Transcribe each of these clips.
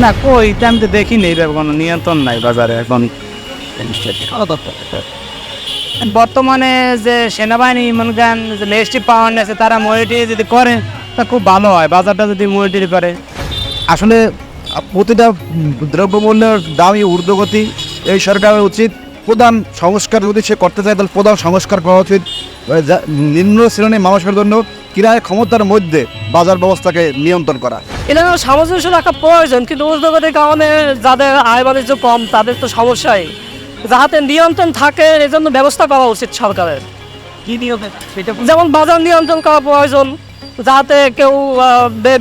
না কই আমি তো দেখিনি এইভাবে কোনো নিয়ন্ত্রণ নাই বাজারে এখন। বর্তমানে যে সেনাবাহিনী মনে করেন যে লেজিস্টিভ পাওয়ার আছে তারা মনিটরি যদি করে তা খুব ভালো হয়, বাজারটা যদি মনিটরি করে। আসলে প্রতিটা দ্রব্যমূল্যের দামই ঊর্ধ্বগতি। এই সরকারের উচিত প্রধান সংস্কার যদি সে করতে চায় তাহলে প্রধান সংস্কার করা উচিত নিম্ন শ্রেণীর মানুষের জন্য ক্রয় ক্ষমতার মধ্যে বাজার ব্যবস্থাকে নিয়ন্ত্রণ করা। এটা সামঞ্জস্য রাখা প্রয়োজন, কিন্তু ঊর্ধ্বগতির কারণে যাদের আয় বাণিজ্য কম তাদের তো সমস্যাই, যাতে নিয়ন্ত্রণ থাকে এজন্য ব্যবস্থা করা উচিত সরকারের। কি নিয়মে সেটা যেমন বাজার নিয়ন্ত্রণ করা প্রয়োজন, যাতে কেউ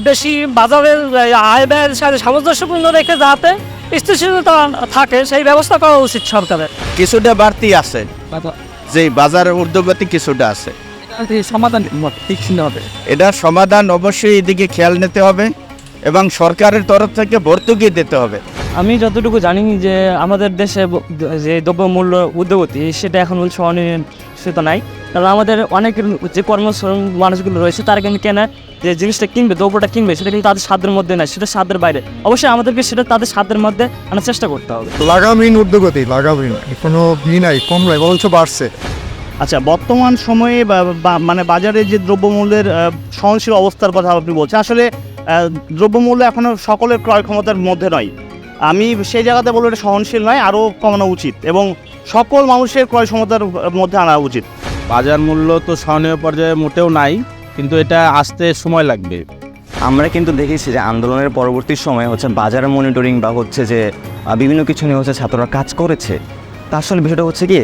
বেশি বাজারের আয় ব্যয়ের সাথে সামঞ্জস্যপূর্ণ রেখে যাতে স্থিতিশীলতা থাকে সেই ব্যবস্থা করা উচিত সরকারের। কিছুটা বাড়তি আছে, যে বাজারের ঊর্ধ্বগতি কিছুটা আছে, সমাধান ঠিক হবে। এটার সমাধান অবশ্যই এদিকে খেয়াল নিতে হবে এবং সরকারের তরফ থেকে ভর্তুকি দিতে হবে। আমি যতটুকু জানি যে আমাদের দেশে যে দ্রব্যমূল্য ঊর্ধ্বগতি সেটা এখন অনিয়ন্ত্রিত নাই, কারণ আমাদের অনেক যে কর্মশ্রম মানুষগুলো রয়েছে তারা কিন্তু কেনা যে জিনিসটা কিনবে, দ্রব্যটা কিনবে, সেটা কিন্তু তাদের সাধ্যের মধ্যে নাই, সেটা সাধ্যের বাইরে। অবশ্যই আমাদেরকে সেটা তাদের সাধ্যের মধ্যে আনার চেষ্টা করতে হবে। লাগামহীন ঊর্ধ্বগতি, লাগামহীন, কোনো নাই, কম নয়, বরঞ্চ বাড়ছে। আচ্ছা, বর্তমান সময়ে মানে বাজারে যে দ্রব্যমূল্যের সহনশীল অবস্থার কথা আপনি বলছেন, আসলে দ্রব্যমূল্য এখনও সকলের ক্রয় ক্ষমতার মধ্যে নয়। আমি সেই জায়গাতে বলবো এটা সহনশীল নয়, আরও কমানো উচিত এবং সকল মানুষের ক্রয় ক্ষমতার মধ্যে আনা উচিত। বাজার মূল্য তো সহনীয় পর্যায়ে মোটেও নাই, কিন্তু এটা আসতে সময় লাগবে। আমরা কিন্তু দেখেছি যে আন্দোলনের পরবর্তী সময়ে হচ্ছে বাজার মনিটরিং বা হচ্ছে যে বিভিন্ন কিছু নিয়ে হচ্ছে ছাত্ররা কাজ করেছে। তা আসলে বিষয়টা হচ্ছে কি,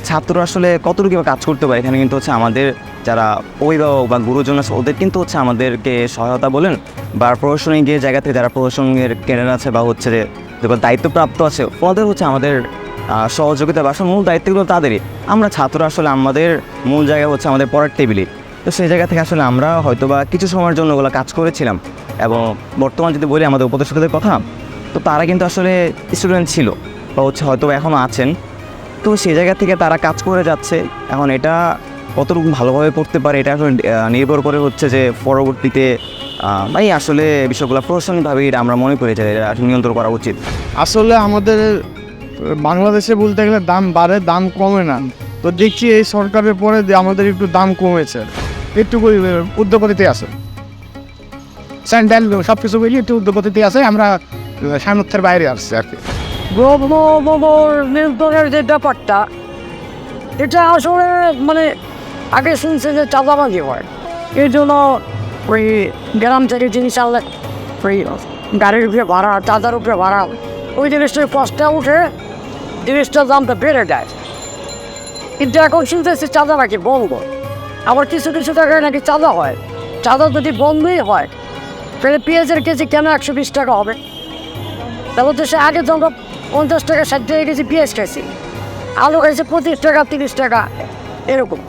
ছাত্ররা আসলে কতটুকু কাজ করতে পারে এখানে কিন্তু হচ্ছে আমাদের যারা অভিভাবক বা গুরুজন আছে ওদের কিন্তু হচ্ছে আমাদেরকে সহায়তা বলেন বা প্রশাসনিক যে জায়গা থেকে যারা প্রশাসনের কেনার আছে বা হচ্ছে যে দায়িত্বপ্রাপ্ত আছে ওদের হচ্ছে আমাদের সহযোগিতা বা মূল দায়িত্বগুলো তাদেরই। আমরা ছাত্ররা আসলে আমাদের মূল জায়গা হচ্ছে আমাদের পড়ার টেবিলে, তো সেই জায়গা থেকে আসলে আমরা হয়তো বা কিছু সময়ের জন্য ওগুলো কাজ করেছিলাম। এবং বর্তমান যদি বলি আমাদের উপদেষ্টাদের কথা, তো তারা কিন্তু আসলে স্টুডেন্ট ছিল বা হচ্ছে হয়তো এখনও আছেন, তো সেই জায়গা থেকে তারা কাজ করে যাচ্ছে। এখন এটা কতটুকু ভালোভাবে পড়তে পারে এটা আসলে নির্ভর করে হচ্ছে যে পরবর্তীতে আসলে বিষয়গুলো প্রশাসনিকভাবে আমরা মনে করি যে নিয়ন্ত্রণ করা উচিত। আসলে আমাদের বাংলাদেশে বলতে গেলে দাম বাড়ে, দাম কমে না। তো দেখছি এই সরকারের পরে আমাদের একটু দাম কমেছে, একটু ঊর্ধ্বগতিতে আছে, স্যান্ডেল সব কিছু মিলিয়ে একটু ঊর্ধ্বগতিতে আছে, আমরা সামর্থ্যের বাইরে আসছি আর কি। নিয়ন্ত্রণের যে ব্যাপারটা, এটা আসলে মানে আগে শুনছে যে চাঁদাবাজি হয়, এর জন্য ওই গ্রাম থেকে জিনিস আনলে ওই গাড়ির উপরে ভাড়া, চাঁদার উপরে ভাড়া, ওই জিনিসটার কষ্টটা উঠে জিনিসটার দামটা বেড়ে যায়। কিন্তু এখন শুনতেছি চাঁদা নাকি বন্ধ, আবার কিছু কিছু জায়গায় নাকি চাঁদা হয়। চাঁদা যদি বন্ধই হয় তাহলে পেঁয়াজের কেজি কেন 120 টাকা হবে? তারপর তো সে আগে তো আমরা 50 টাকা 60 টাকা কেজি পেঁয়াজ খাইছি, আলু খাইছে 25 টাকা 30 টাকা এরকম।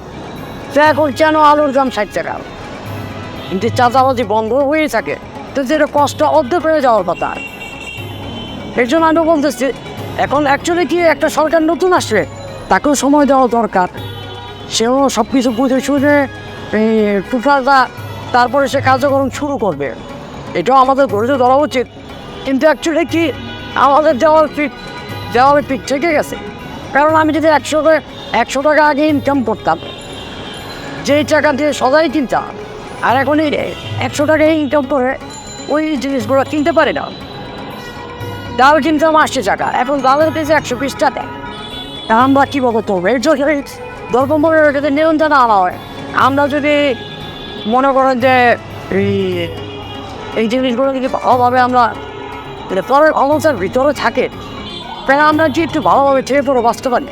তো এখন কেন আলুর দাম 60 টাকা? কিন্তু চাঁদাবাজি বন্ধ হয়েই থাকে, তো যেটা কষ্ট অর্ধেক হয়ে যাওয়ার কথা। এই জন্য আমি বলতেছি এখন অ্যাকচুয়ালি কি একটা সরকার নতুন আসবে, তাকেও সময় দেওয়া দরকার, সেও সব কিছু বুঝে শুনে এই টোটালটা তারপরে সে কার্যক্রম শুরু করবে, এটাও আমাদের ধৈর্য ধরা উচিত। কিন্তু অ্যাকচুয়ালি কি আমাদের দেওয়ার পিঠ থেকে গেছে। কারণ আমি যদি 100 টাকা আগে ইনকাম করতাম, যেই টাকা দিয়ে সদাই কিনতাম, আর এখন এই 100 টাকা ইনকাম করে ওই জিনিসগুলো কিনতে পারি না। ডাল কিনতাম 80 টাকা, এখন ডালের কেজি 120 টাকা। তা আমরা কীভাবে করবো? এর জন্য দ্রব্যমূল্যের যদি নিয়ন্ত্রণ আনা হয়, আমরা যদি মনে করেন যে এই জিনিসগুলো যদি ভালোভাবে আমরা পরের অবস্থার ভিতরে থাকে, তাহলে আমরা যে একটু ভালোভাবে ছেড়ে পড়ে বাঁচতে পারি,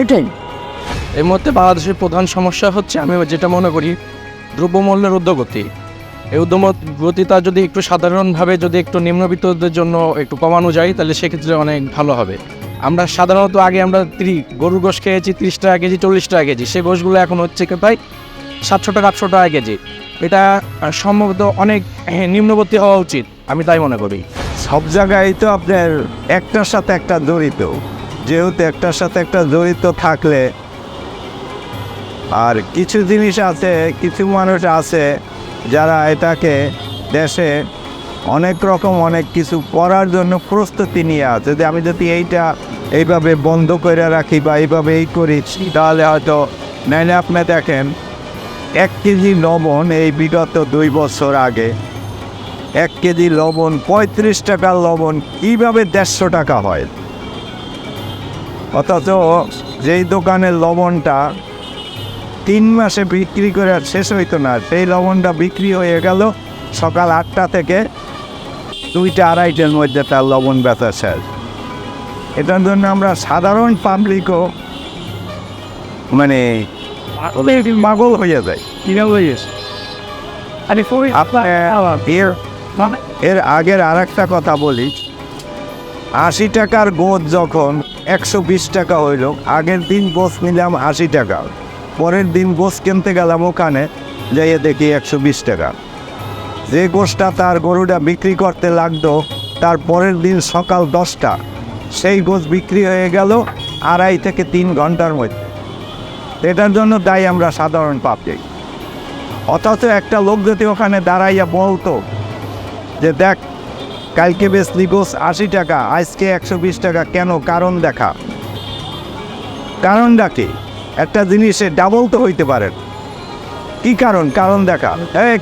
এটাই। এই মুহূর্তে বাংলাদেশের প্রধান সমস্যা হচ্ছে, আমি যেটা মনে করি, দ্রব্যমূল্যের ঊর্ধ্বগতি। এই ঊর্ধ্বগতিটা যদি একটু সাধারণভাবে যদি একটু নিম্নবিত্তদের জন্য একটু কমানো যায় তাহলে সেক্ষেত্রে অনেক ভালো হবে। আমরা সাধারণত আগে আমরা গরুর গোশ খেয়েছি 30 টাকা কেজি, 40 টাকা কেজি, সেই গোশগুলো এখন হচ্ছে প্রায় 700 টাকা 800 টাকা কেজি। এটা সম্ভবত অনেক নিম্নবর্তী হওয়া উচিত, আমি তাই মনে করি। সব জায়গায় তো আপনার একটার সাথে একটা জড়িত, যেহেতু একটার সাথে একটা জড়িত থাকলে, আর কিছু জিনিস আছে, কিছু মানুষ আছে যারা এটাকে দেশে অনেক রকম অনেক কিছু করার জন্য প্রস্তুতি নিয়ে আছে, যে আমি যদি এইটা এইভাবে বন্ধ করে রাখি বা এইভাবে এই করি তাহলে হয়তো, নাইলে আপনি দেখেন 1 কেজি লবণ এই বিগত 2 বছর আগে 1 কেজি লবণ 35 টাকার লবণ কীভাবে 150 টাকা হয়, অথচ যেই দোকানের লবণটা 3 মাসে বিক্রি করে আর শেষ হইতো না, সেই লবণটা বিক্রি হয়ে গেল সকাল 8টা থেকে 2টা 2:30টার মধ্যে তার লবণ বেচা শেষ। এটার জন্য আমরা সাধারণ পাবলিকও মানে পাগল হয়ে যায়। এর আগের আর একটা কথা বলি, 80 টাকার গোঁদ যখন 120 টাকা হইল, আগের দিন গোস নিলাম 80 টাকা, পরের দিন গোস কিনতে গেলাম ওখানে যাইয়ে দেখি 120 টাকা। যে গোসটা তার গরুটা বিক্রি করতে লাগতো তার পরের দিন সকাল 10টা, সেই গোস বিক্রি হয়ে গেল 2.5 থেকে 3 ঘন্টার মধ্যে। এটার জন্য দায়ী আমরা সাধারণ পাবলিক। অথচ একটা লোক যদি ওখানে দাঁড়াইয়া বলতো যে দেখ কালকে বেচলি গোস 80 টাকা, আজকে 120 টাকা, কেন? কারণ দেখা। কারণটা কি? একটা জিনিসে ডাবল তো হইতে পারে, কি কারণ? কারণ দেখা।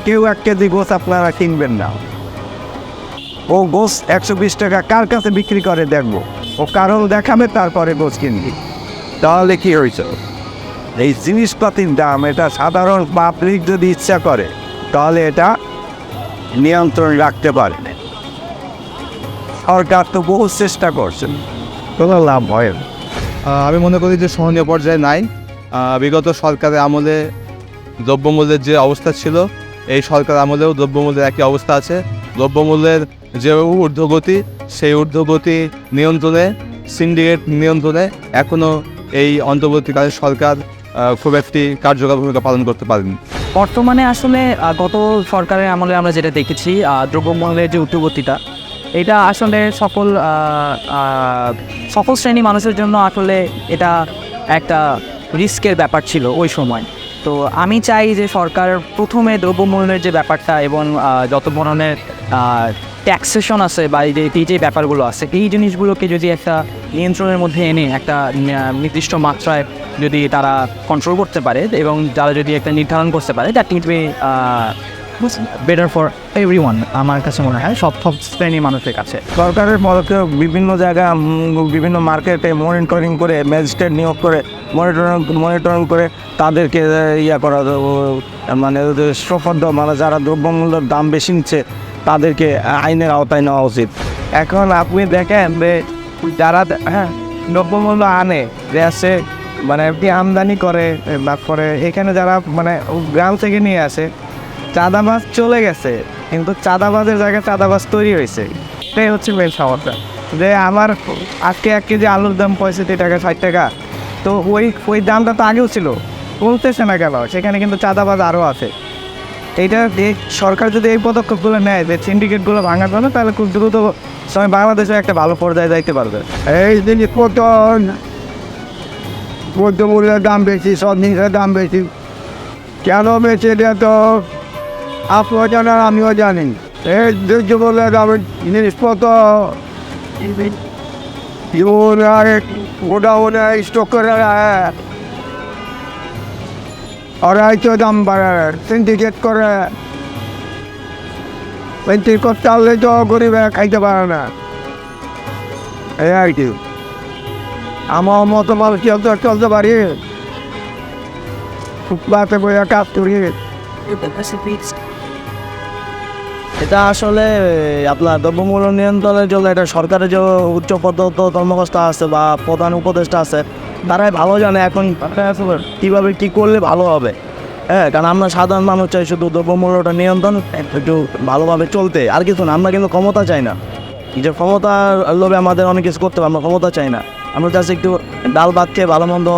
কেউ 1 কেজি গোস আপনারা কিনবেন না, ও গোস 120 টাকা কার কাছে বিক্রি করে দেখবো, ও কারণ দেখাবে তারপরে গোস কিনবি। তাহলে কি হয়েছে? এই জিনিসপাতির দাম এটা সাধারণ পাবলিক যদি ইচ্ছা করে তাহলে এটা নিয়ন্ত্রণ রাখতে পারে। সরকার তো বহু চেষ্টা করছে, কোনো লাভ হয় না। আমি মনে করি যে সহনীয় পর্যায়ে নাই। বিগত সরকারের আমলে দ্রব্যমূল্যের যে অবস্থা ছিল, এই সরকার আমলেও দ্রব্যমূল্যের একই অবস্থা আছে। দ্রব্যমূল্যের যে ঊর্ধ্বগতি, সেই ঊর্ধ্বগতি নিয়ন্ত্রণে, সিন্ডিকেট নিয়ন্ত্রণে এখনও এই অন্তর্বর্তীকালীন সরকার খুব একটি কার্যকর ভূমিকা পালন করতে পারেনি। বর্তমানে আসলে গত সরকারের আমলে আমরা যেটা দেখেছি, দ্রব্যমূল্যের যে ঊর্ধ্বগতিটা, এটা আসলে সকল শ্রেণী মানুষের জন্য আসলে এটা একটা রিস্কের ব্যাপার ছিল ওই সময়। তো আমি চাই যে সরকার প্রথমে দ্রব্যমূল্যের যে ব্যাপারটা এবং যত ধরনের ট্যাক্সেশন আছে বা এই যে ব্যাপারগুলো আছে, এই জিনিসগুলোকে যদি একটা নিয়ন্ত্রণের মধ্যে এনে একটা নির্দিষ্ট মাত্রায় যদি তারা কন্ট্রোল করতে পারে এবং যারা যদি একটা নির্ধারণ করতে পারে, that will be better for everyone. আমার কাছে মনে হয় সব শ্রেণীর মানুষের কাছে। সরকারের পদক্ষেপ বিভিন্ন জায়গায় বিভিন্ন মার্কেটে মনিটরিং করে, ম্যাজিস্ট্রেট নিয়োগ করে মনিটরিং করে তাদেরকে ইয়া করা, মানে সুপদ্ধ, মানে যারা দ্রব্যমূল্যের দাম বেশি নিচ্ছে তাদেরকে আইনের আওতায় নেওয়া উচিত। এখন আপনি দেখেন যে যারা দ্রব্যমূল্য আনে, দেশে মানে আপনি আমদানি করে বা করে, এখানে যারা মানে গ্রাম থেকে নিয়ে আসে, চাঁদাবাজ চলে গেছে, কিন্তু চাঁদাবাজের জায়গায় চাঁদাবাজ তৈরি হয়েছে। এটাই হচ্ছে মেন সমস্যা। যে আমার আজকে 1 কেজি আলুর দাম 65 টাকা 60 টাকা, তো ওই দামটা তো আগেও ছিল, বলতেছে না কেন? সেখানে কিন্তু চাঁদাবাজ আরও আছে। এইটা সরকার যদি এই পদক্ষেপগুলো নেয়, যে সিন্ডিকেটগুলো ভাঙার জন্য, তাহলে খুব দ্রুত সময় বাংলাদেশে একটা ভালো পর্যায়ে যাইতে পারবে। এই জিনিসপত্র দ্রব্যমূল্যের দাম বেশি, সব জিনিসের দাম বেশি। কেন বেশি এটা তো আপনিও জানেন, আমিও জানি। এই দ্রব্যমূল্যের দাম জিনিসপত্র গোডাউনে স্টক করে ওরাই তো দাম বাড়ায়, সিন্ডিকেট করে। সিন্ডিকেট করতে হলে তো গরিবে খাইতে পারে না। এই আর কি, আমার মতো মানুষ চলতে পারি, ফুটপাতে বইয়া কাজ করি। এটা আসলে আপনার দ্রব্যমূল্য নিয়ন্ত্রণের জন্য এটা সরকারের যে উচ্চপদস্থ কর্মকর্তা আছে বা প্রধান উপদেষ্টা আছে, তারাই ভালো জানে এখন কীভাবে কী করলে ভালো হবে। হ্যাঁ, কারণ আমরা সাধারণ মানুষ চাই শুধু দ্রব্যমূল্যটা নিয়ন্ত্রণ একটু ভালোভাবে চলতে, আর কিছু না। আমরা কিন্তু ক্ষমতা চাই না, যে ক্ষমতার লোভে আমাদের অনেক কিছু করতে হবে, আমরা ক্ষমতা চাই না। আমরা চাচ্ছি একটু ডাল ভাত খেয়ে ভালো মন্দ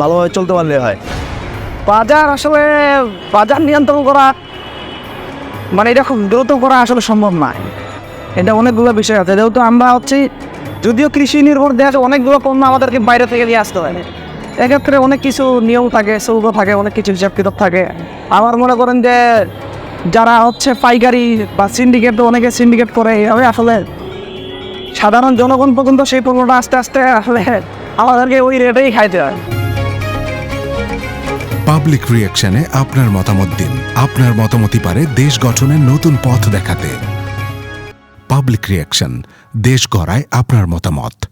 ভালোভাবে চলতে পারলে হয়। বাজার নিয়ন্ত্রণ করা মানে এটা খুব দ্রুত করা আসলে সম্ভব নয়। এটা অনেকগুলো বিষয় আছে। যেহেতু আমরা যদিও কৃষি নির্ভর দেশ, অনেকগুলো পণ্য আমাদেরকে বাইরে থেকে নিয়ে আসতে হয়। এক্ষেত্রে অনেক কিছু নিয়ম থাকে, শুল্ক থাকে, অনেক কিছু হিসাব কিতাব থাকে। আমার মনে করেন যে যারা হচ্ছে পাইকারি বা সিন্ডিকেট, অনেকে সিন্ডিকেট করে, এভাবে আসলে সাধারণ জনগণ পর্যন্ত সেই পণ্যটা আস্তে আস্তে আসলে আমাদেরকে ওই রেটেই খাইতে হয়। পাবলিক রিঅ্যাকশনে আপনার মতামত দিন। আপনার মতামতই পারে দেশ গঠনের নতুন পথ দেখাতে। পাবলিক রিঅ্যাকশন, দেশ গড়ায় আপনার মতামত।